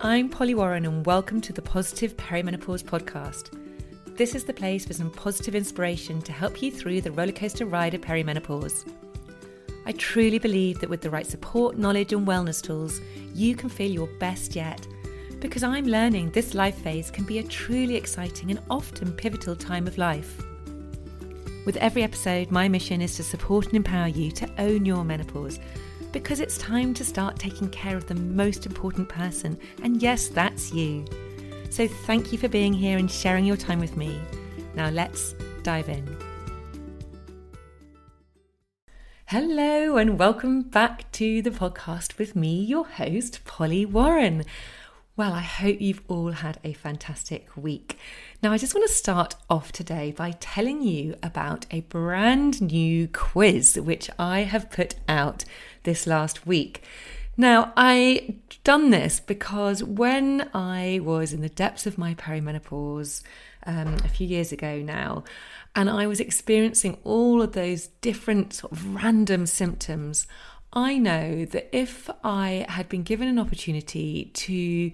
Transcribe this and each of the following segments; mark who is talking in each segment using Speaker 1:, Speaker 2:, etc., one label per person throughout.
Speaker 1: I'm Polly Warren and welcome to the Positive Perimenopause podcast. This is the place for some positive inspiration to help you through the rollercoaster ride of perimenopause. I truly believe that with the right support, knowledge and wellness tools, you can feel your best yet, because I'm learning this life phase can be a truly exciting and often pivotal time of life. With every episode, my mission is to support and empower you to own your menopause, because it's time to start taking care of the most important person, and yes, that's you. So thank you for being here and sharing your time with me. Now let's dive in. Hello and welcome back to the podcast with me, your host, Polly Warren. Well, I hope you've all had a fantastic week. Now, I just want to start off today by telling you about a brand new quiz which I have put out this last week. Now, I done this because when I was in the depths of my perimenopause a few years ago now, and I was experiencing all of those different sort of random symptoms, I know that if I had been given an opportunity to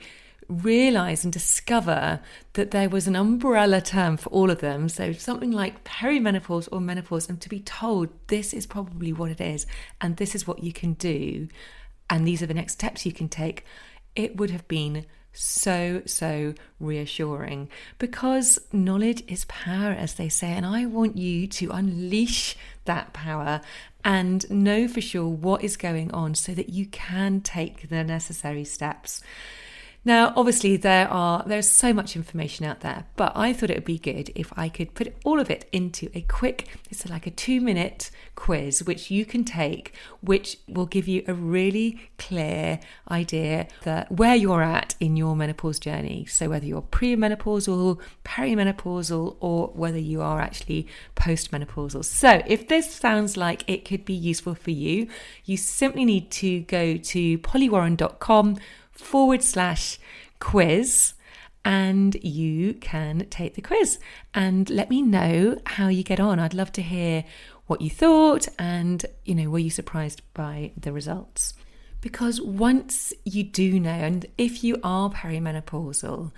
Speaker 1: realise and discover that there was an umbrella term for all of them, so something like perimenopause or menopause, and to be told this is probably what it is and this is what you can do and these are the next steps you can take, it would have been so reassuring, because knowledge is power, as they say, and I want you to unleash that power and know for sure what is going on so that you can take the necessary steps. Now, obviously, there's so much information out there, but I thought it would be good if I could put all of it into it's like a 2-minute quiz, which you can take, which will give you a really clear idea that where you're at in your menopause journey. So whether you're premenopausal, perimenopausal, or whether you are actually postmenopausal. So if this sounds like it could be useful for you, you simply need to go to pollywarren.com/quiz and you can take the quiz and let me know how you get on. I'd love to hear what you thought and, were you surprised by the results? Because once you do know, and if you are perimenopausal,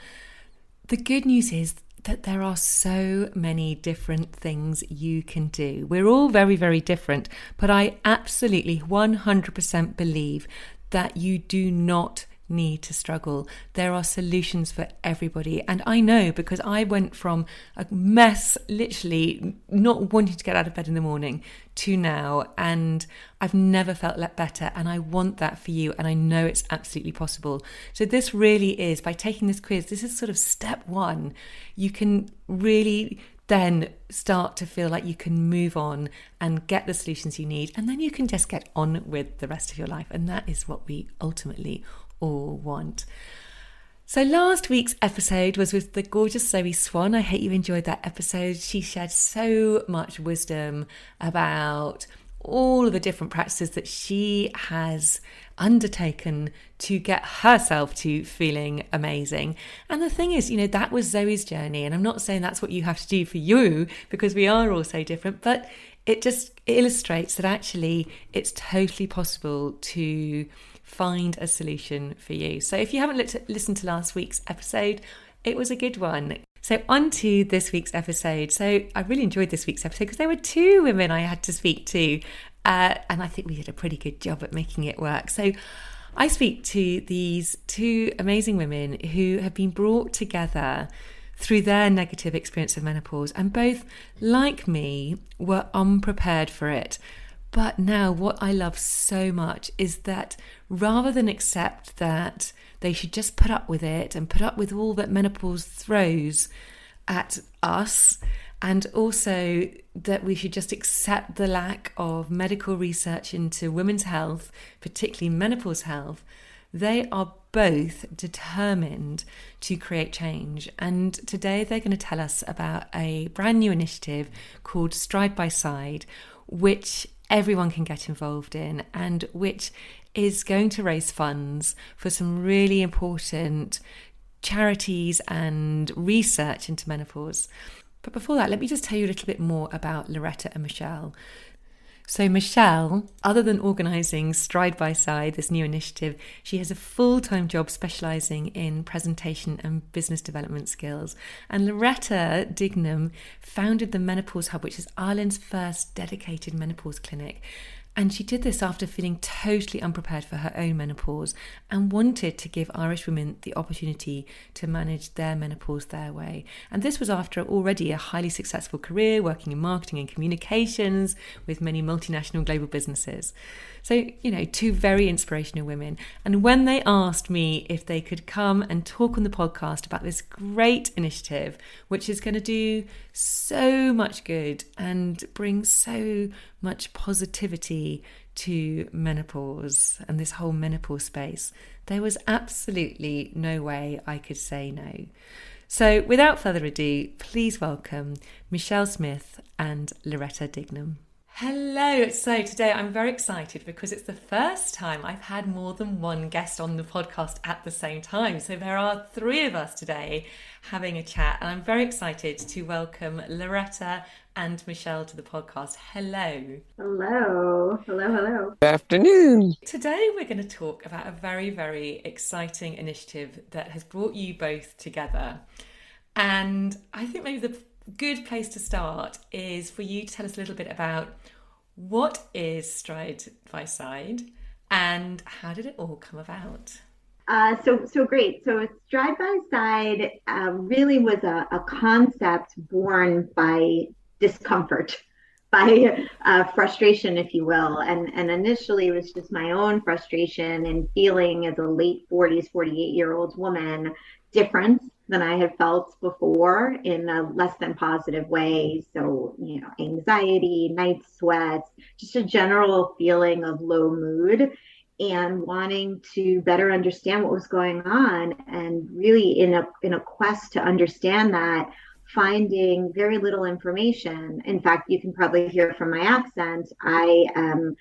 Speaker 1: the good news is that there are so many different things you can do. We're all very, very different, but I absolutely 100% believe that you do not need to struggle. There are solutions for everybody. And I know, because I went from a mess, literally not wanting to get out of bed in the morning, to now, and I've never felt better, and I want that for you, and I know it's absolutely possible. So this really is, by taking this quiz, this is sort of step one. You can really then start to feel like you can move on and get the solutions you need, and then you can just get on with the rest of your life, and that is what we ultimately all want. So last week's episode was with the gorgeous Zoe Swan. I hope you enjoyed that episode. She shared so much wisdom about all of the different practices that she has undertaken to get herself to feeling amazing. And the thing is, that was Zoe's journey. And I'm not saying that's what you have to do for you, because we are all so different, but it just illustrates that actually it's totally possible to find a solution for you. So if you haven't listened to last week's episode, it was a good one. So on to this week's episode. So I really enjoyed this week's episode because there were 2 women I had to speak to, and I think we did a pretty good job at making it work. So I speak to these 2 amazing women who have been brought together through their negative experience of menopause, and both, like me, were unprepared for it. But now what I love so much is that rather than accept that they should just put up with it and put up with all that menopause throws at us, and also that we should just accept the lack of medical research into women's health, particularly menopause health, they are both determined to create change. And today they're going to tell us about a brand new initiative called Stride by Side, which everyone can get involved in, and which is going to raise funds for some really important charities and research into menopause. But before that, let me just tell you a little bit more about Loretta and Michele. So Michele, other than organising Stride by Side, this new initiative, she has a full-time job specialising in presentation and business development skills. And Loretta Dignam founded the Menopause Hub, which is Ireland's first dedicated menopause clinic. And she did this after feeling totally unprepared for her own menopause and wanted to give Irish women the opportunity to manage their menopause their way. And this was after already a highly successful career working in marketing and communications with many multinational global businesses. So, two very inspirational women. And when they asked me if they could come and talk on the podcast about this great initiative, which is going to do so much good and bring so much positivity to menopause and this whole menopause space, there was absolutely no way I could say no. So without further ado, please welcome Michele Smith and Loretta Dignam. Hello. So today I'm very excited because it's the first time I've had more than one guest on the podcast at the same time. So there are three of us today having a chat, and I'm very excited to welcome Loretta and Michele to the podcast. Hello.
Speaker 2: Hello. Hello.
Speaker 3: Good afternoon.
Speaker 1: Today we're going to talk about a very, very exciting initiative that has brought you both together. And I think maybe the good place to start is for you to tell us a little bit about what is Stride by Side and how did it all come about?
Speaker 2: So great. So Stride by Side really was a concept born by discomfort, by frustration, if you will. And initially it was just my own frustration and feeling as a late 40s, 48-year-old woman different than I had felt before in a less than positive way. So, anxiety, night sweats, just a general feeling of low mood and wanting to better understand what was going on. And really in a quest to understand that, finding very little information. In fact, you can probably hear from my accent, I am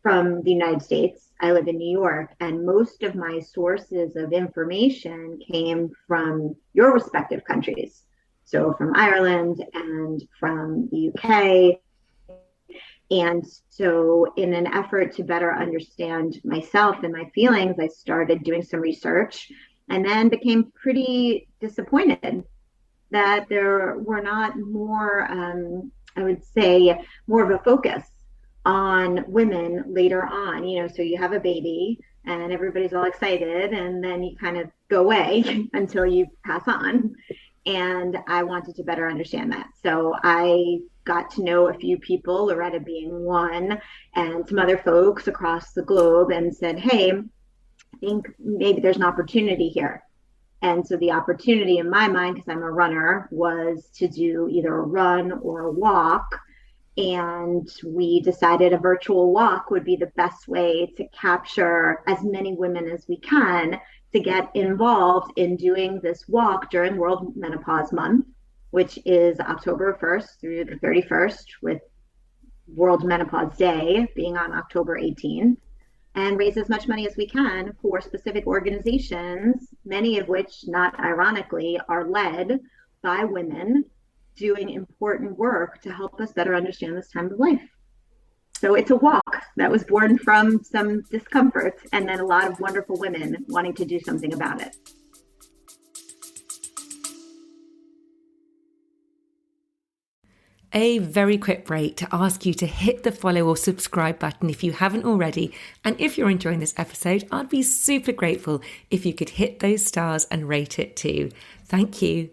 Speaker 2: from the United States. I live in New York, and most of my sources of information came from your respective countries. So from Ireland and from the UK. And so in an effort to better understand myself and my feelings, I started doing some research and then became pretty disappointed that there were not more, I would say, more of a focus on women later on. So you have a baby and everybody's all excited and then you kind of go away until you pass on. And I wanted to better understand that. So I got to know a few people, Loretta being one, and some other folks across the globe, and said, hey, I think maybe there's an opportunity here. And so the opportunity in my mind, because I'm a runner, was to do either a run or a walk. And we decided a virtual walk would be the best way to capture as many women as we can to get involved in doing this walk during World Menopause Month, which is October 1st through the 31st, with World Menopause Day being on October 18th, and raise as much money as we can for specific organizations, many of which, not ironically, are led by women doing important work to help us better understand this time of life. So it's a walk that was born from some discomfort and then a lot of wonderful women wanting to do something about it.
Speaker 1: A very quick break to ask you to hit the follow or subscribe button if you haven't already. And if you're enjoying this episode, I'd be super grateful if you could hit those stars and rate it too. Thank you.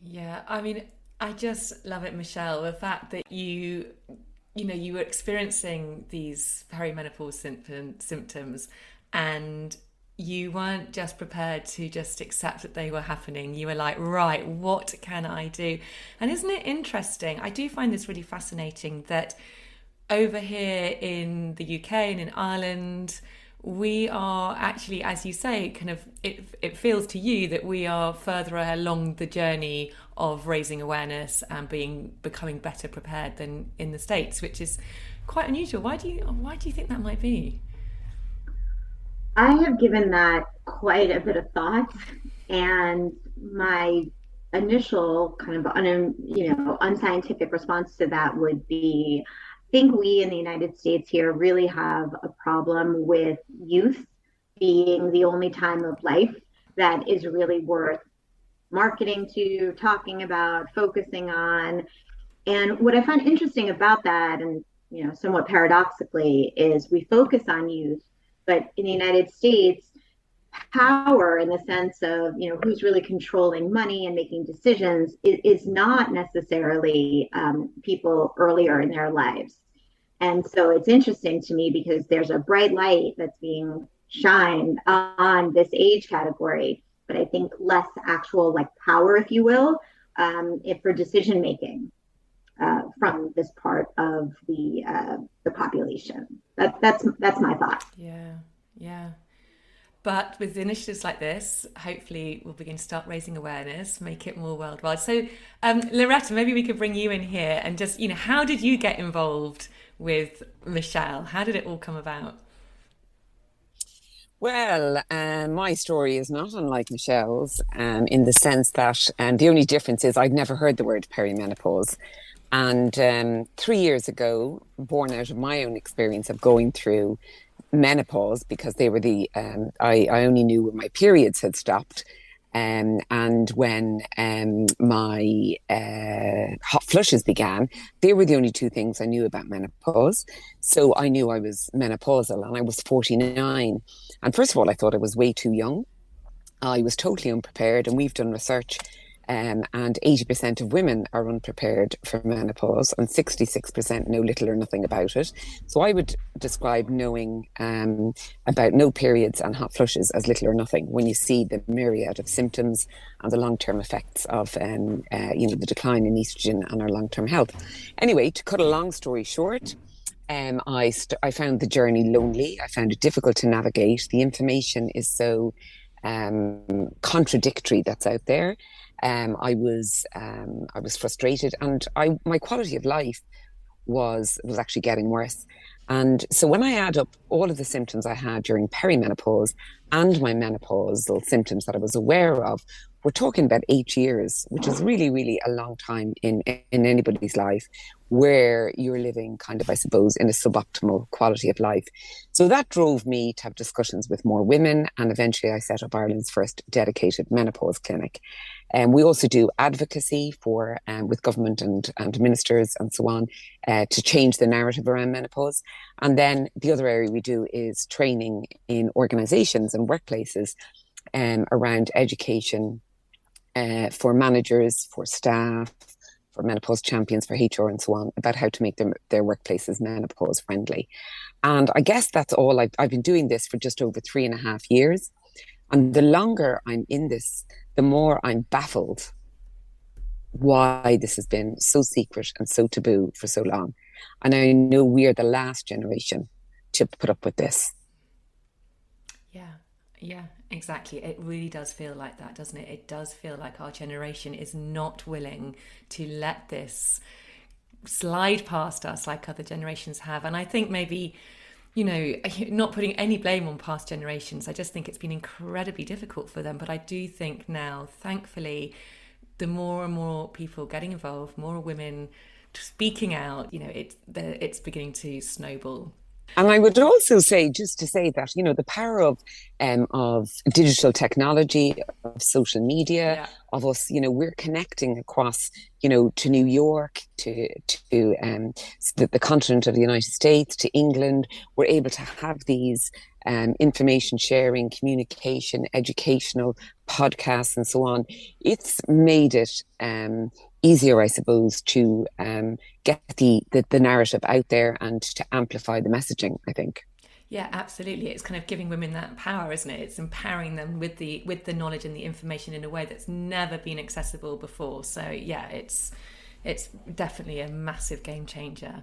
Speaker 1: Yeah, I mean, I just love it, Michele, the fact that you were experiencing these perimenopause symptoms and you weren't just prepared to just accept that they were happening. You were like, right, what can I do? And isn't it interesting? I do find this really fascinating that over here in the UK and in Ireland, we are actually, as you say, kind of, it feels to you that we are further along the journey of raising awareness and becoming better prepared than in the States, which is quite unusual. Why do you think that might be?
Speaker 2: I have given that quite a bit of thought, and my initial kind of unscientific response to that would be, I think we in the United States here really have a problem with youth being the only time of life that is really worth marketing to, talking about, focusing on. And what I find interesting about that, and somewhat paradoxically, is we focus on youth, but in the United States, power in the sense of who's really controlling money and making decisions is not necessarily people earlier in their lives. And so it's interesting to me because there's a bright light that's being shined on this age category, but I think less actual like power, if you will, for decision making from this part of the population. That's my thought.
Speaker 1: Yeah, yeah. But with initiatives like this, hopefully we'll begin to start raising awareness, make it more worldwide. So, Loretta, maybe we could bring you in here and just, how did you get involved with Michele? How did it all come about?
Speaker 3: Well, my story is not unlike Michelle's in the sense that the only difference is I'd never heard the word perimenopause. And 3 years ago, born out of my own experience of going through menopause, because they were I only knew when my periods had stopped. And when my hot flushes began, they were the only two things I knew about menopause. So I knew I was menopausal, and I was 49. And first of all, I thought I was way too young. I was totally unprepared, and we've done research, and 80% of women are unprepared for menopause, and 66% know little or nothing about it. So I would describe knowing about no periods and hot flushes as little or nothing when you see the myriad of symptoms and the long-term effects of the decline in estrogen on our long-term health. Anyway, to cut a long story short, I found the journey lonely. I found it difficult to navigate. The information is so contradictory that's out there. I was frustrated, and my quality of life was actually getting worse. And so when I add up all of the symptoms I had during perimenopause and my menopausal symptoms that I was aware of, we're talking about 8 years, which is really, really a long time in anybody's life where you're living kind of, I suppose, in a suboptimal quality of life. So that drove me to have discussions with more women, and eventually I set up Ireland's first dedicated menopause clinic. And we also do advocacy with government and ministers and so on to change the narrative around menopause. And then the other area we do is training in organisations and workplaces around education for managers, for staff, for menopause champions, for HR and so on, about how to make their workplaces menopause friendly. And I guess that's all. I've been doing this for just over 3.5 years. And the longer I'm in this, the more I'm baffled why this has been so secret and so taboo for so long. And I know we're the last generation to put up with this.
Speaker 1: Yeah, exactly. It really does feel like that, doesn't it? It does feel like our generation is not willing to let this slide past us like other generations have. And I think maybe, not putting any blame on past generations, I just think it's been incredibly difficult for them. But I do think now, thankfully, the more and more people getting involved, more women speaking out, it's beginning to snowball.
Speaker 3: And I would also say, just to say that, the power of digital technology, of social media, of us, we're connecting across, to New York, to the continent of the United States, to England. We're able to have these information sharing, communication, educational podcasts and so on. It's made it easier, I suppose, to get the narrative out there and to amplify the messaging, I think.
Speaker 1: Yeah, absolutely. It's kind of giving women that power, isn't it? It's empowering them with the knowledge and the information in a way that's never been accessible before. So yeah, it's definitely a massive game changer,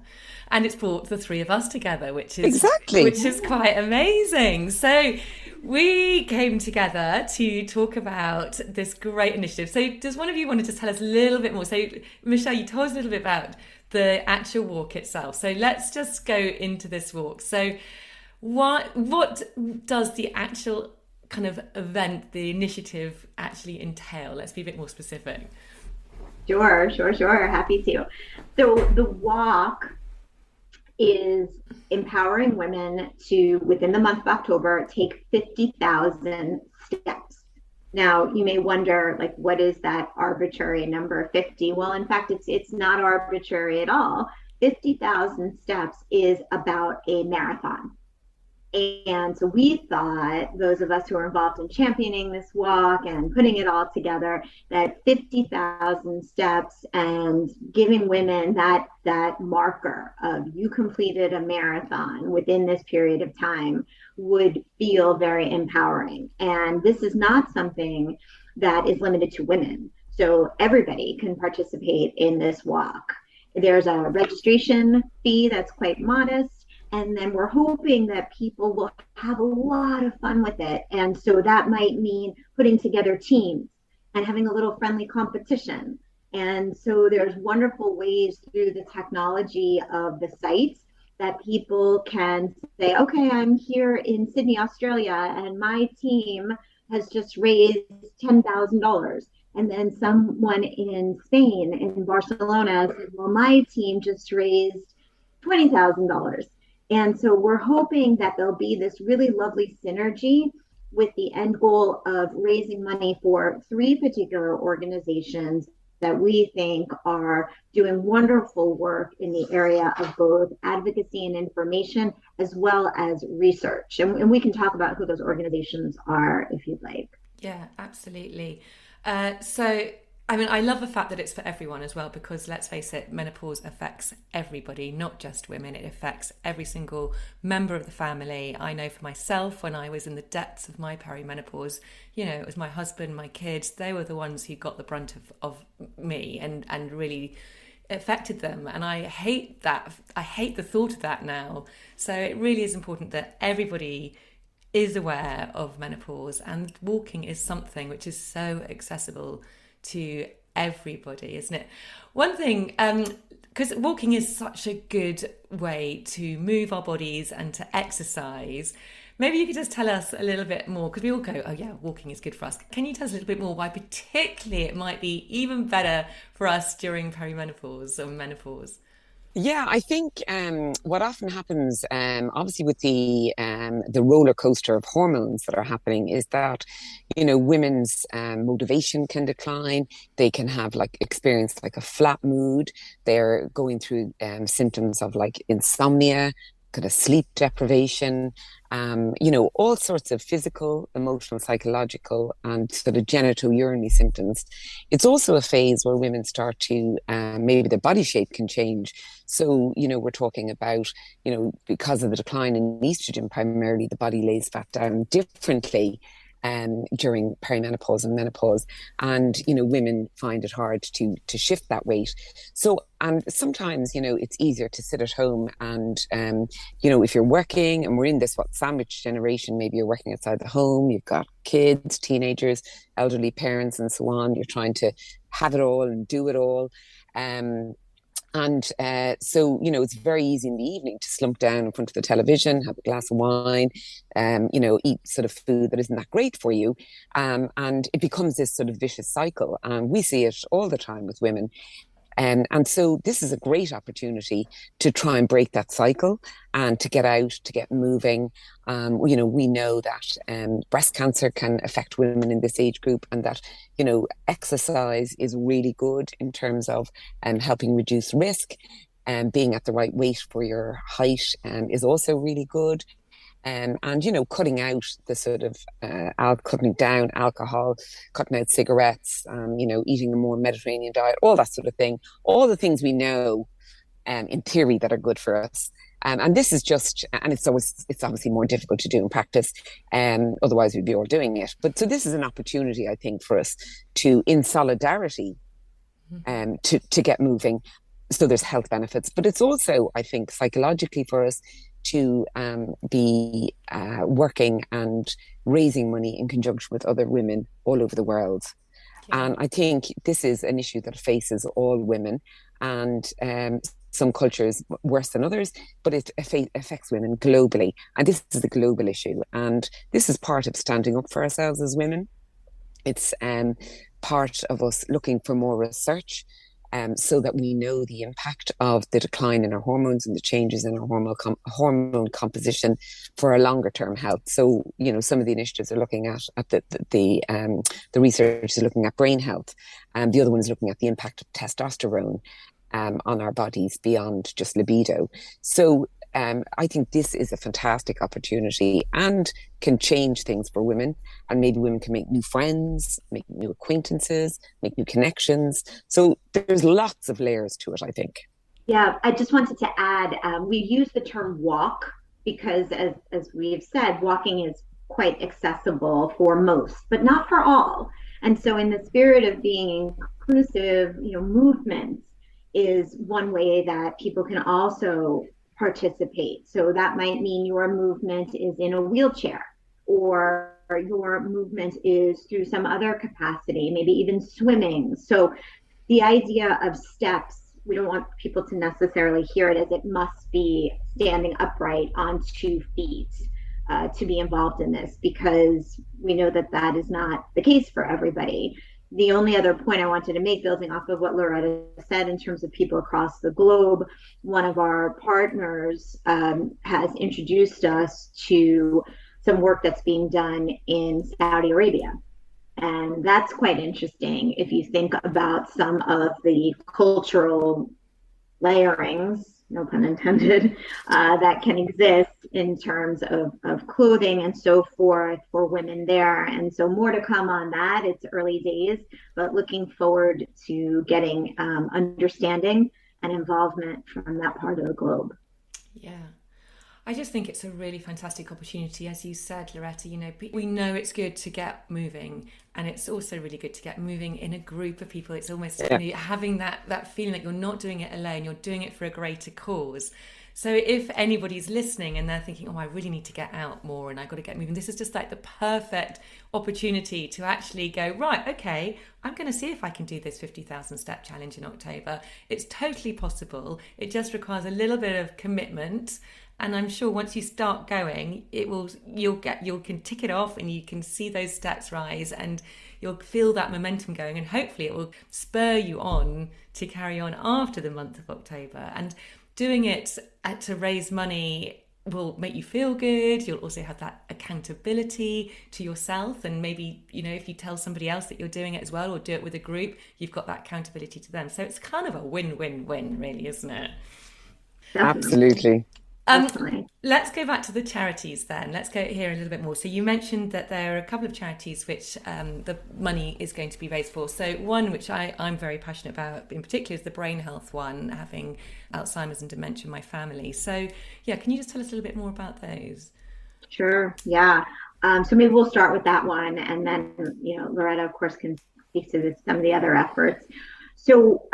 Speaker 1: and it's brought the three of us together, which is quite amazing. So we came together to talk about this great initiative. So does one of you want to just tell us a little bit more? So Michele, you told us a little bit about the actual walk itself. So let's just go into this walk. So what does the actual kind of event, the initiative actually entail? Let's be a bit more specific.
Speaker 2: Sure. Happy to. So the walk is empowering women to, within the month of October, take 50,000 steps. Now, you may wonder, like, what is that arbitrary number 50? Well, in fact, it's not arbitrary at all. 50,000 steps is about a marathon. And so we thought, those of us who are involved in championing this walk and putting it all together, that 50,000 steps and giving women that marker of you completed a marathon within this period of time would feel very empowering. And this is not something that is limited to women. So everybody can participate in this walk. There's a registration fee that's quite modest. And then we're hoping that people will have a lot of fun with it. And so that might mean putting together teams and having a little friendly competition. And so there's wonderful ways through the technology of the site that people can say, okay, I'm here in Sydney, Australia, and my team has just raised $10,000. And then someone in Spain, in Barcelona, said, well, my team just raised $20,000. And so we're hoping that there'll be this really lovely synergy with the end goal of raising money for 3 particular organizations that we think are doing wonderful work in the area of both advocacy and information, as well as research. And we can talk about who those organizations are if you'd like.
Speaker 1: Yeah, absolutely. So I mean, I love the fact that it's for everyone as well, because let's face it, menopause affects everybody, not just women. It affects every single member of the family. I know for myself, when I was in the depths of my perimenopause, you know, it was my husband, my kids, they were the ones who got the brunt of me and really affected them. And I hate that. I hate the thought of that now. So it really is important that everybody is aware of menopause, and walking is something which is so accessible to everybody, isn't it? One thing, because walking is such a good way to move our bodies and to exercise, maybe you could just tell us a little bit more, because we all go, oh yeah, walking is good for us. Can you tell us a little bit more why particularly it might be even better for us during perimenopause or menopause?
Speaker 3: Yeah, I think what often happens, obviously with the roller coaster of hormones that are happening, is that women's motivation can decline. They can have experience like a flat mood. They're going through symptoms of like insomnia, kind of sleep deprivation, all sorts of physical, emotional, psychological, and sort of genitourinary symptoms. It's also a phase where women start to, maybe their body shape can change. So, we're talking about, because of the decline in estrogen, primarily the body lays fat down differently during perimenopause and menopause, and women find it hard to shift that weight. So, and sometimes it's easier to sit at home, and if you're working, and we're in this sandwich generation, maybe you're working outside the home, you've got kids, teenagers, elderly parents, and so on. You're trying to have it all and do it all. So, it's very easy in the evening to slump down in front of the television, have a glass of wine, eat sort of food that isn't that great for you. And it becomes this sort of vicious cycle. And we see it all the time with women. And so this is a great opportunity to try and break that cycle and to get out, to get moving. We know that breast cancer can affect women in this age group, and that, exercise is really good in terms of helping reduce risk. And being at the right weight for your height is also really good. And cutting out the sort of cutting down alcohol, cutting out cigarettes, eating a more Mediterranean diet, all that sort of thing, all the things we know in theory that are good for us. And this is just, and it's obviously more difficult to do in practice. Otherwise we'd be all doing it. But so this is an opportunity, I think, for us to, in solidarity, to get moving. So there's health benefits, but it's also, I think, psychologically for us to be working and raising money in conjunction with other women all over the world. Yeah. And I think this is an issue that faces all women. And some cultures worse than others, but it affects women globally. And this is a global issue. And this is part of standing up for ourselves as women. It's part of us looking for more research, so that we know the impact of the decline in our hormones and the changes in our hormone composition for our longer term health. So, some of the initiatives are looking at the research is looking at brain health, and the other one is looking at the impact of testosterone on our bodies beyond just libido. So I think this is a fantastic opportunity and can change things for women. And maybe women can make new friends, make new acquaintances, make new connections. So there's lots of layers to it, I think.
Speaker 2: Yeah, I just wanted to add, we use the term walk because as we've said, walking is quite accessible for most, but not for all. And so in the spirit of being inclusive, movements is one way that people can also participate. So that might mean your movement is in a wheelchair, or your movement is through some other capacity, maybe even swimming. So the idea of steps, we don't want people to necessarily hear it as it must be standing upright on 2 feet to be involved in this, because we know that that is not the case for everybody. The only other point I wanted to make, building off of what Loretta said in terms of people across the globe, one of our partners has introduced us to some work that's being done in Saudi Arabia. And that's quite interesting if you think about some of the cultural layerings, no pun intended, that can exist in terms of clothing and so forth for women there. And so more to come on that. It's early days, but looking forward to getting understanding and involvement from that part of the globe.
Speaker 1: Yeah. I just think it's a really fantastic opportunity. As you said, Loretta, we know it's good to get moving, and it's also really good to get moving in a group of people. It's almost having that feeling that you're not doing it alone, you're doing it for a greater cause. So if anybody's listening and they're thinking, I really need to get out more and I've got to get moving, this is just like the perfect opportunity to actually go, right, okay, I'm going to see if I can do this 50,000 step challenge in October. It's totally possible. It just requires a little bit of commitment. And I'm sure once you start going, you can tick it off and you can see those steps rise and you'll feel that momentum going, and hopefully it will spur you on to carry on after the month of October. And doing it to raise money will make you feel good. You'll also have that accountability to yourself, and maybe if you tell somebody else that you're doing it as well, or do it with a group, you've got that accountability to them. So it's kind of a win-win-win, really, isn't it?
Speaker 3: Absolutely.
Speaker 1: Let's go back to the charities then. Let's go here a little bit more. So you mentioned that there are a couple of charities which the money is going to be raised for. So one which I'm very passionate about in particular is the brain health one, having Alzheimer's and dementia in my family. So can you just tell us a little bit more about those?
Speaker 2: Sure. Yeah. So maybe we'll start with that one, and then Loretta, of course, can speak to some of the other efforts. So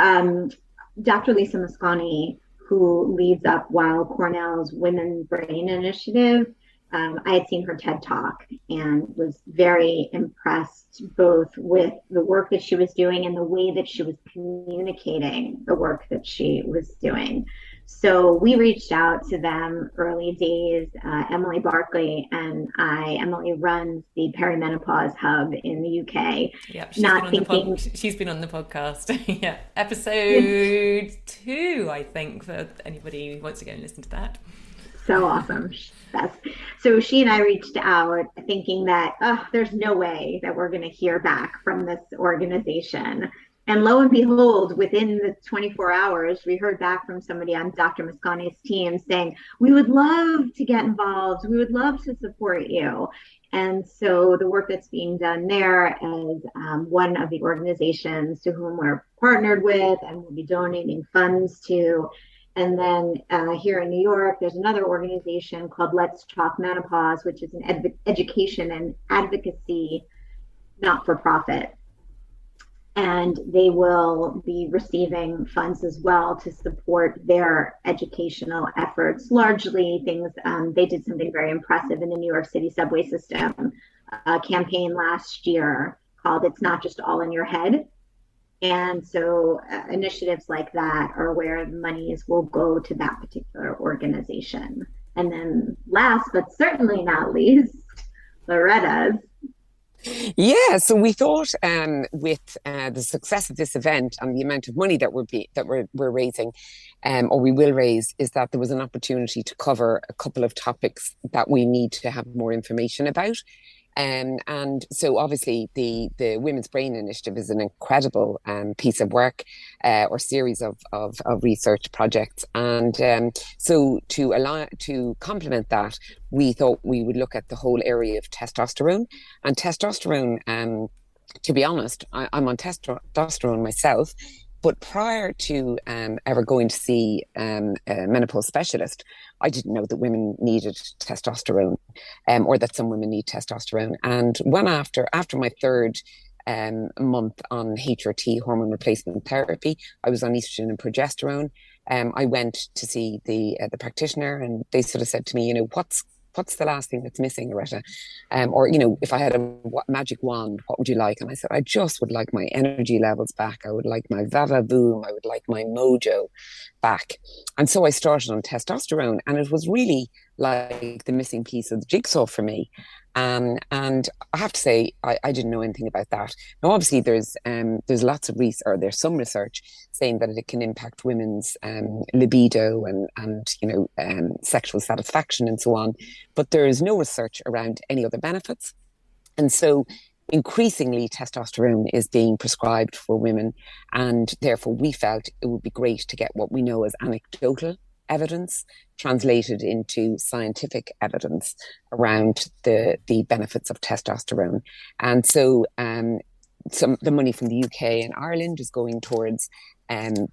Speaker 2: Dr. Lisa Mosconi, who leads up Weill Cornell's Women's Brain Initiative. I had seen her TED Talk and was very impressed both with the work that she was doing and the way that she was communicating the work that she was doing. So we reached out to them early days. Emily Barkley and Emily runs the Perimenopause Hub in the UK.
Speaker 1: Yeah, she's been on the podcast. Yeah, episode 2, I think, for anybody who wants to go and listen to that.
Speaker 2: So awesome. So she and I reached out thinking that there's no way that we're going to hear back from this organization. And lo and behold, within the 24 hours, we heard back from somebody on Dr. Mosconi's team saying, we would love to get involved. We would love to support you. And so the work that's being done there is one of the organizations to whom we're partnered with and will be donating funds to. And then here in New York, there's another organization called Let's Talk Menopause, which is an education and advocacy not-for-profit. And they will be receiving funds as well to support their educational efforts. Largely things, they did something very impressive in the New York City subway system, a campaign last year called It's Not Just All in Your Head. And so initiatives like that are where monies will go to that particular organization. And then last but certainly not least, Loretta's.
Speaker 3: Yeah, so we thought with the success of this event and the amount of money that we're raising, or we will raise, is that there was an opportunity to cover a couple of topics that we need to have more information about. And so obviously the Women's Brain Initiative is an incredible piece of work or series of research projects. And so to complement that, we thought we would look at the whole area of testosterone. And testosterone, to be honest, I'm on testosterone myself. But prior to ever going to see a menopause specialist, I didn't know that women needed testosterone, or that some women need testosterone. And when after my third month on HRT, hormone replacement therapy, I was on estrogen and progesterone. I went to see the practitioner, and they sort of said to me, what's the last thing that's missing, Loretta? Or, if I had a magic wand, what would you like? And I said, I just would like my energy levels back. I would like my vava boom. I would like my mojo back. And so I started on testosterone, and it was really like the missing piece of the jigsaw for me. And I have to say, I didn't know anything about that. Now, obviously, there's lots of research, or there's some research saying that it can impact women's libido and sexual satisfaction and so on. But there is no research around any other benefits. And so increasingly, testosterone is being prescribed for women. And therefore, we felt it would be great to get what we know as anecdotal evidence translated into scientific evidence around the benefits of testosterone. And so the money from the UK and Ireland is going towards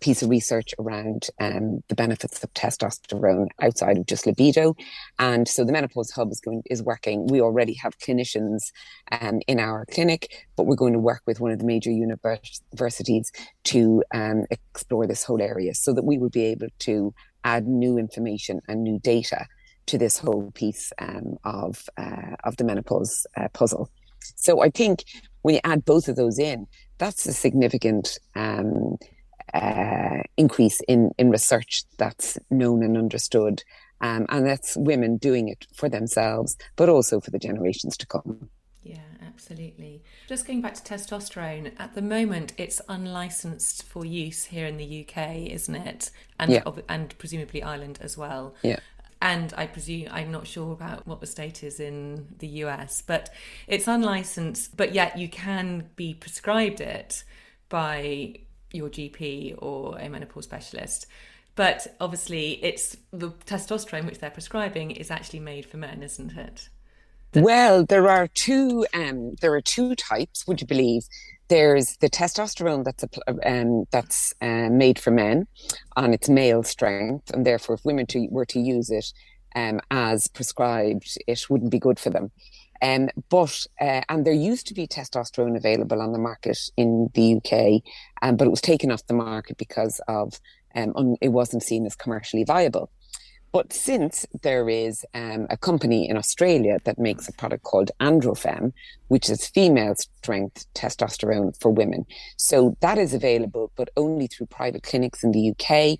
Speaker 3: piece of research around the benefits of testosterone outside of just libido. And so the Menopause Hub is working. We already have clinicians in our clinic, but we're going to work with one of the major universities to explore this whole area, so that we will be able to add new information and new data to this whole piece of the menopause puzzle. So I think when you add both of those in, that's a significant increase in research that's known and understood. And that's women doing it for themselves, but also for the generations to come.
Speaker 1: Yeah, absolutely. Just going back to testosterone, at the moment it's unlicensed for use here in the UK, isn't it? And presumably Ireland as well.
Speaker 3: Yeah.
Speaker 1: And I presume, I'm not sure about what the state is in the US, but it's unlicensed, but yet you can be prescribed it by your GP or a menopause specialist. But obviously it's the testosterone which they're prescribing is actually made for men, isn't it?
Speaker 3: Well, there are two types, would you believe? There's the testosterone that's made for men, and it's male strength, and therefore, if women were to use it as prescribed, it wouldn't be good for them. But there used to be testosterone available on the market in the UK, but it was taken off the market because of it wasn't seen as commercially viable. But since there is a company in Australia that makes a product called Androfem, which is female strength testosterone for women. So that is available, but only through private clinics in the UK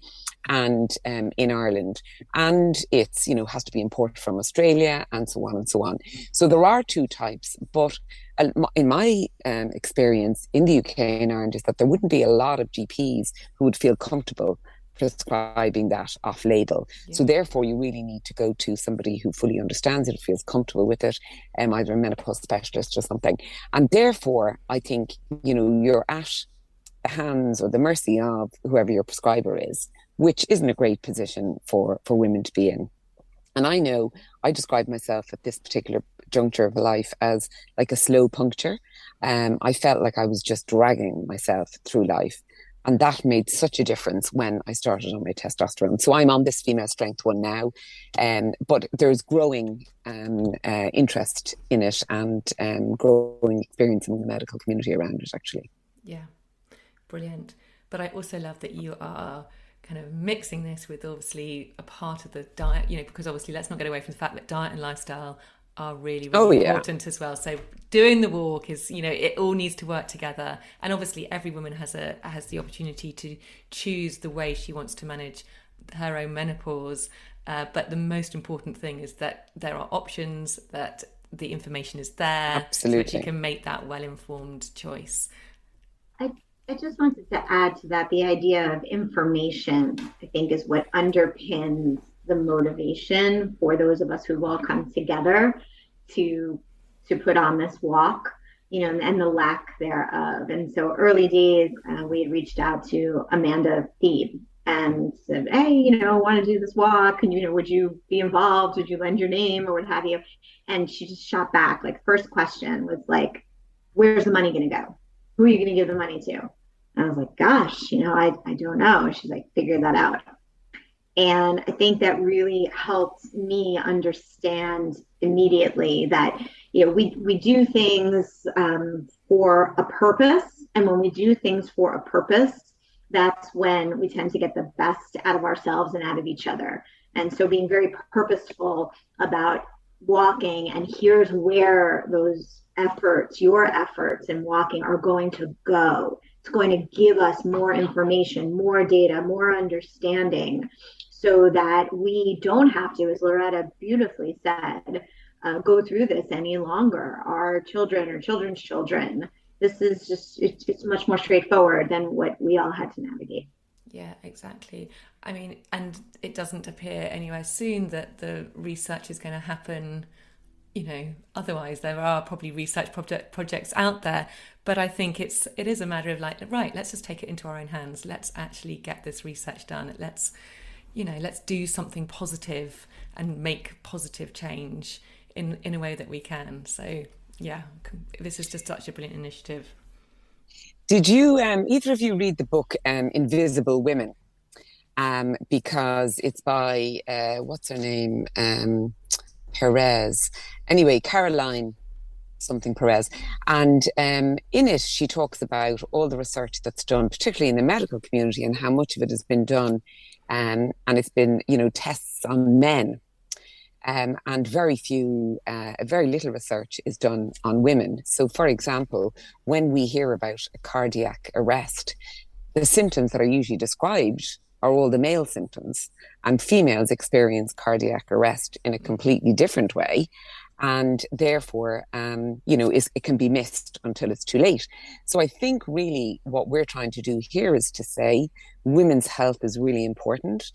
Speaker 3: and in Ireland. And it's, has to be imported from Australia and so on and so on. So there are two types, but in my experience in the UK and Ireland is that there wouldn't be a lot of GPs who would feel comfortable prescribing that off label. Yeah. So therefore you really need to go to somebody who fully understands it, feels comfortable with it, either a menopause specialist or something. And therefore I think, you're at the hands or the mercy of whoever your prescriber is, which isn't a great position for women to be in. And I know I describe myself at this particular juncture of life as like a slow puncture. I felt like I was just dragging myself through life. And that made such a difference when I started on my testosterone. So I'm on this female strength one now, but there's growing interest in it and growing experience in the medical community around it, actually.
Speaker 1: Yeah, brilliant. But I also love that you are kind of mixing this with obviously a part of the diet, because obviously let's not get away from the fact that diet and lifestyle are really,
Speaker 3: Oh
Speaker 1: really
Speaker 3: yeah,
Speaker 1: important as well. So doing the walk is, it all needs to work together. And obviously every woman has the opportunity to choose the way she wants to manage her own menopause. But the most important thing is that there are options, that the information is there, so that you
Speaker 3: absolutely.
Speaker 1: can make that well-informed choice.
Speaker 2: I, I just wanted to add to that the idea of information, I think, is what underpins the motivation for those of us who've all come together to put on this walk, and the lack thereof. And so early days, we had reached out to Amanda Thebe and said, hey, want to do this walk, and would you be involved? Would you lend your name or what have you? And she just shot back. Like, first question was like, where's the money going to go? Who are you going to give the money to? And I was like, gosh, I don't know. She's like, figure that out. And I think that really helped me understand immediately that, we do things for a purpose. And when we do things for a purpose, that's when we tend to get the best out of ourselves and out of each other. And so being very purposeful about walking, and here's where those efforts, your efforts in walking, are going to go. It's going to give us more information, more data, more understanding, so that we don't have to, as Loretta beautifully said, go through this any longer. Our children or children's children. This is just, it's much more straightforward than what we all had to navigate.
Speaker 1: Yeah, exactly. I mean, and it doesn't appear anywhere soon that the research is going to happen. Otherwise there are probably research projects out there, but I think it is a matter of like, right, let's just take it into our own hands. Let's actually get this research done. Let's do something positive and make positive change in a way that we can. So yeah, this is just such a brilliant initiative.
Speaker 3: Did you either of you read the book Invisible Women? Because it's by what's her name? Perez. Anyway, Caroline something Perez. And in it, she talks about all the research that's done, particularly in the medical community, and how much of it has been done. And it's been, tests on men. And very little research is done on women. So, for example, when we hear about a cardiac arrest, the symptoms that are usually described are all the male symptoms, and females experience cardiac arrest in a completely different way. And therefore, it can be missed until it's too late. So I think really what we're trying to do here is to say women's health is really important.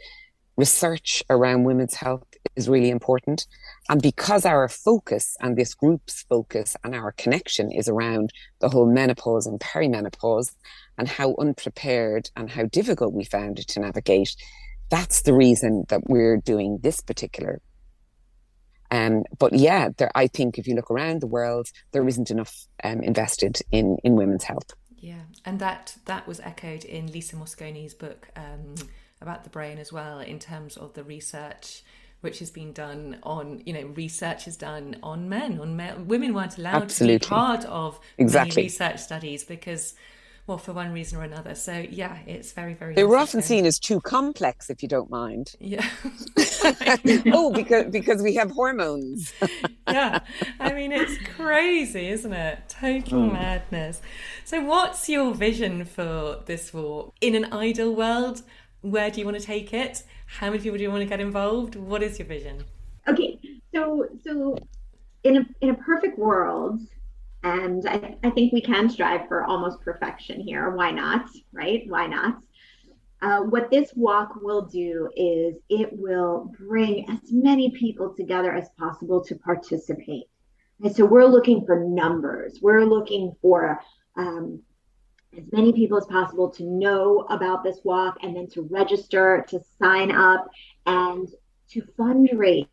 Speaker 3: Research around women's health is really important. And because our focus and this group's focus and our connection is around the whole menopause and perimenopause and how unprepared and how difficult we found it to navigate, that's the reason that we're doing this particular. But yeah, I think if you look around the world, there isn't enough invested in women's health.
Speaker 1: Yeah, and that was echoed in Lisa Mosconi's book about the brain as well, in terms of the research which has been done on, research is done on men, women weren't allowed
Speaker 3: Absolutely.
Speaker 1: to be part of
Speaker 3: Exactly.
Speaker 1: many research studies because, well, for one reason or another. So yeah, it's very, very.
Speaker 3: They were often seen as too complex, if you don't mind.
Speaker 1: Yeah.
Speaker 3: Oh, because we have hormones.
Speaker 1: Yeah, I mean, it's crazy, isn't it? Total madness. So what's your vision for this walk? In an ideal world, where do you want to take it? How many people do you want to get involved? What is your vision?
Speaker 2: Okay, so in a perfect world, and I think we can strive for almost perfection here. Why not, right? Why not? What this walk will do is it will bring as many people together as possible to participate. And so we're looking for numbers. We're looking for as many people as possible to know about this walk, and then to register, to sign up, and to fundraise.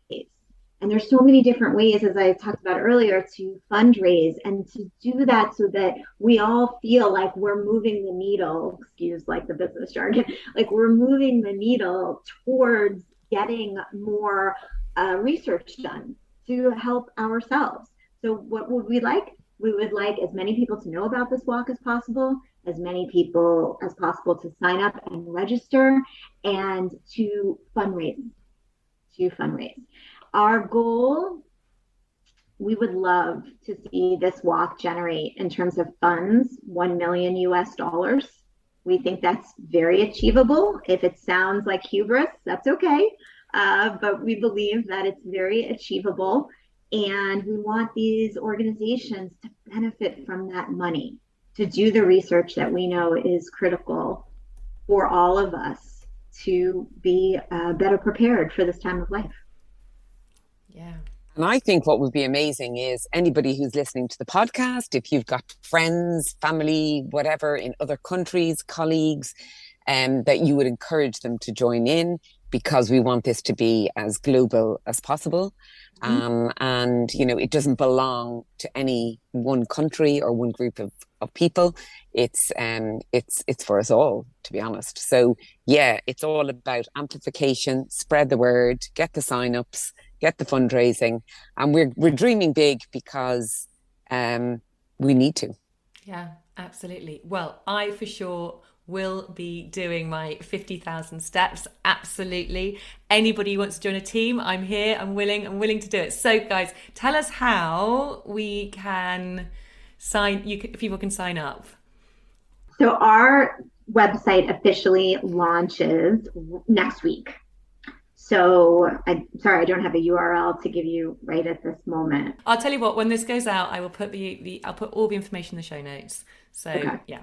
Speaker 2: And there's so many different ways, as I talked about earlier, to fundraise and to do that so that we all feel like we're moving the needle, excuse like the business jargon, like we're moving the needle towards getting more research done to help ourselves. So what would we like? We would like as many people to know about this walk as possible, as many people as possible to sign up and register, and to fundraise. Our goal we would love to see this walk generate in terms of funds, $1 million US. We think that's very achievable. If it sounds like hubris, that's okay. But we believe that it's very achievable. And we want these organizations to benefit from that money, to do the research that we know is critical for all of us to be better prepared for this time of life.
Speaker 1: Yeah.
Speaker 3: And I think what would be amazing is anybody who's listening to the podcast, if you've got friends, family, whatever in other countries, colleagues, that you would encourage them to join in, because we want this to be as global as possible. And, you know, it doesn't belong to any one country or one group of people. It's for us all, to be honest. So yeah, it's all about amplification, spread the word, get the sign-ups, get the fundraising, and we're dreaming big because we need to.
Speaker 1: Yeah, absolutely. Well, I for sure will be doing my 50,000 steps. Absolutely. Anybody who wants to join a team, I'm here. I'm willing to do it. So guys, tell us how we can people can sign up.
Speaker 2: So our website officially launches next week. So I'm sorry, I don't have a URL to give you right at this moment.
Speaker 1: I'll tell you what, when this goes out, I will put I'll put all the information in the show notes. So
Speaker 2: okay.
Speaker 1: Yeah.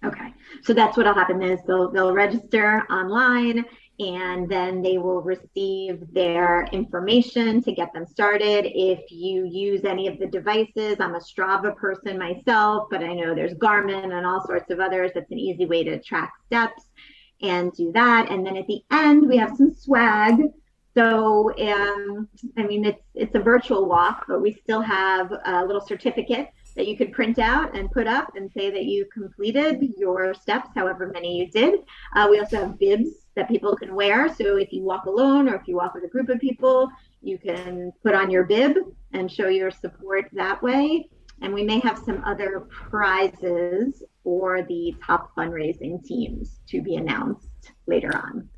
Speaker 2: Okay. So that's what'll happen is they'll register online, and then they will receive their information to get them started. If you use any of the devices, I'm a Strava person myself, but I know there's Garmin and all sorts of others. That's an easy way to track steps and do that. And then at the end, we have some swag. So, I mean, it's a virtual walk, but we still have a little certificate that you could print out and put up and say that you completed your steps, however many you did. We also have bibs that people can wear. So if you walk alone or if you walk with a group of people, you can put on your bib and show your support that way. And we may have some other prizes for the top fundraising teams to be announced later on.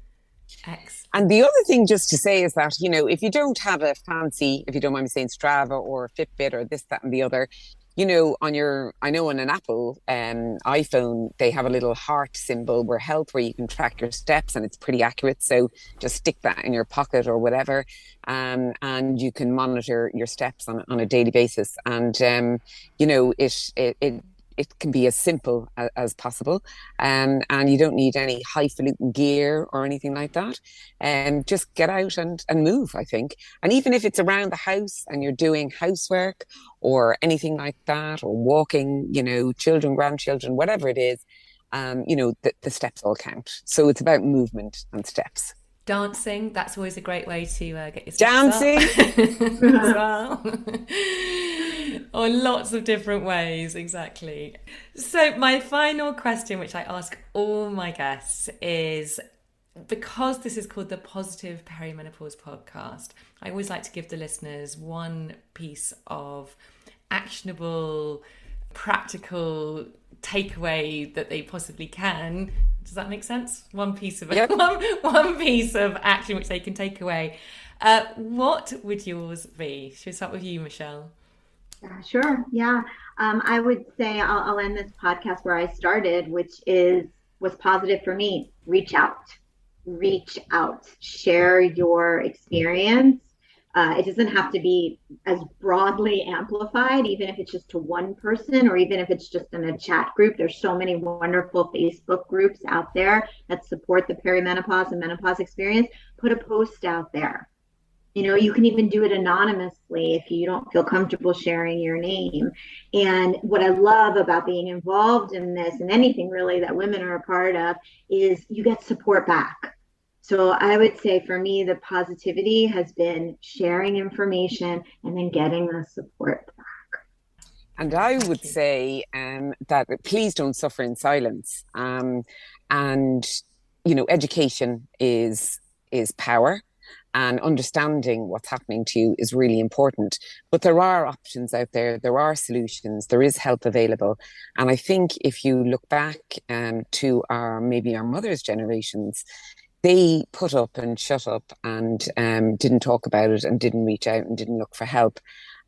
Speaker 1: Excellent.
Speaker 3: And the other thing just to say is that, you know, if you don't have a fancy, if you don't mind me saying, Strava or Fitbit or this, that and the other, you know, I know on an Apple iPhone, they have a little heart symbol where you can track your steps, and it's pretty accurate. So just stick that in your pocket or whatever. And you can monitor your steps on a daily basis. And, you know, it can be as simple as possible. And you don't need any highfalutin gear or anything like that. And just get out and move, I think. And even if it's around the house and you're doing housework or anything like that, or walking, you know, children, grandchildren, whatever it is, you know, the steps all count. So it's about movement and steps.
Speaker 1: Dancing, that's always a great way to get your steps
Speaker 3: Dancing
Speaker 1: up as well. Or lots of different ways, exactly. So my final question, which I ask all my guests, is, because this is called the Positive Perimenopause Podcast, I always like to give the listeners one piece of actionable, practical takeaway that they possibly can. Does that make sense? One piece of it. Yep. One piece of action which they can take away. What would yours be? Should we start with you, Michele?
Speaker 2: Sure. Yeah. I would say I'll end this podcast where I started, which was positive for me. Reach out, share your experience. It doesn't have to be as broadly amplified, even if it's just to one person or even if it's just in a chat group. There's so many wonderful Facebook groups out there that support the perimenopause and menopause experience. Put a post out there. You know, you can even do it anonymously if you don't feel comfortable sharing your name. And what I love about being involved in this, and anything really that women are a part of, is you get support back. So I would say for me, the positivity has been sharing information and then getting the support back.
Speaker 3: And I would say that please don't suffer in silence. And, you know, education is power. And understanding what's happening to you is really important. But there are options out there. There are solutions. There is help available. And I think if you look back to maybe our mothers' generations, they put up and shut up and didn't talk about it and didn't reach out and didn't look for help.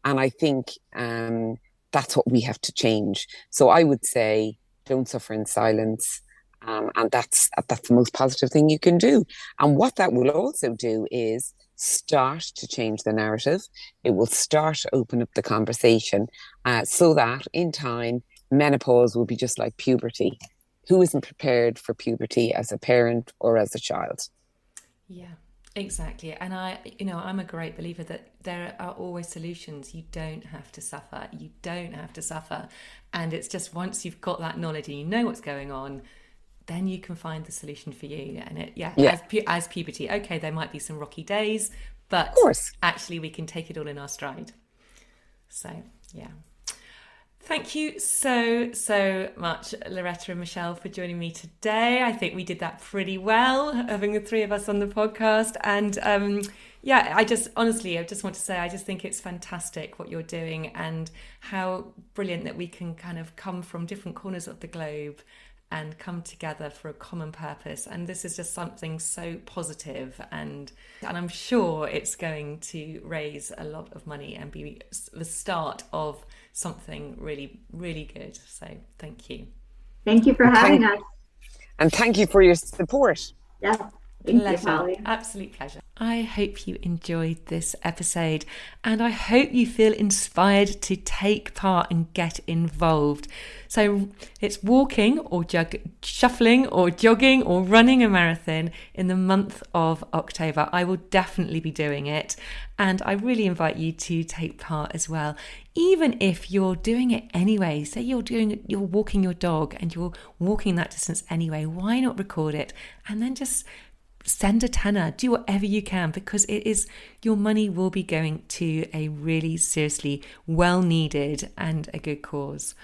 Speaker 3: And I think that's what we have to change. So I would say, don't suffer in silence. And that's the most positive thing you can do. And what that will also do is start to change the narrative. It will start to open up the conversation so that in time, menopause will be just like puberty. Who isn't prepared for puberty as a parent or as a child?
Speaker 1: Yeah, exactly. And I'm a great believer that there are always solutions. You don't have to suffer. You don't have to suffer. And it's just once you've got that knowledge and you know what's going on, then you can find the solution for you. And as puberty, okay, there might be some rocky days, but
Speaker 3: of course,
Speaker 1: actually we can take it all in our stride. So, yeah. Thank you so much, Loretta and Michele, for joining me today. I think we did that pretty well, having the three of us on the podcast. And I just want to say, I just think it's fantastic what you're doing and how brilliant that we can kind of come from different corners of the globe and come together for a common purpose. And this is just something so positive, and I'm sure it's going to raise a lot of money and be the start of something really, really good. So thank you.
Speaker 2: Thank you for having us.
Speaker 3: And thank you for your support.
Speaker 2: Yeah.
Speaker 1: Pleasure. Absolute pleasure. I hope you enjoyed this episode, and I hope you feel inspired to take part and get involved. So it's walking or shuffling or jogging or running a marathon in the month of October. I will definitely be doing it, and I really invite you to take part as well. Even if you're doing it anyway, say you're walking your dog and you're walking that distance anyway, why not record it and then just send a tenner, do whatever you can, because your money will be going to a really seriously well needed and a good cause.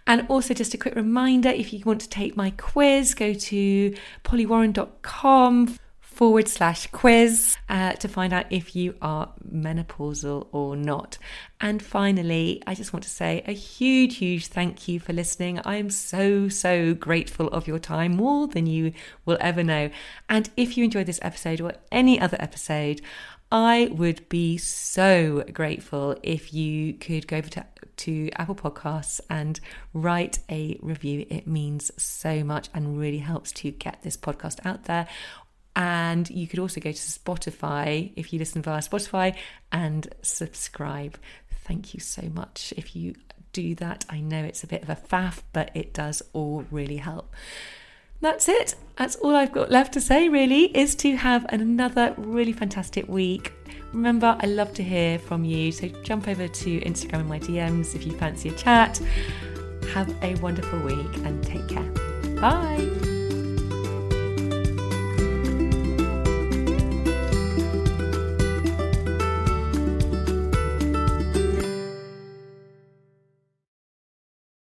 Speaker 1: And also just a quick reminder, if you want to take my quiz, go to pollywarren.com/quiz to find out if you are menopausal or not. And finally, I just want to say a huge thank you for listening. I am so grateful of your time, more than you will ever know. And if you enjoyed this episode or any other episode, I would be so grateful if you could go over to Apple Podcasts and write a review. It means so much and really helps to get this podcast out there. And you could also go to Spotify if you listen via Spotify and subscribe. Thank you so much if you do that. I know it's a bit of a faff, but it does all really help. That's it. That's all I've got left to say, really, is to have another really fantastic week. Remember, I love to hear from you. So jump over to Instagram in my DMs if you fancy a chat. Have a wonderful week and take care. Bye.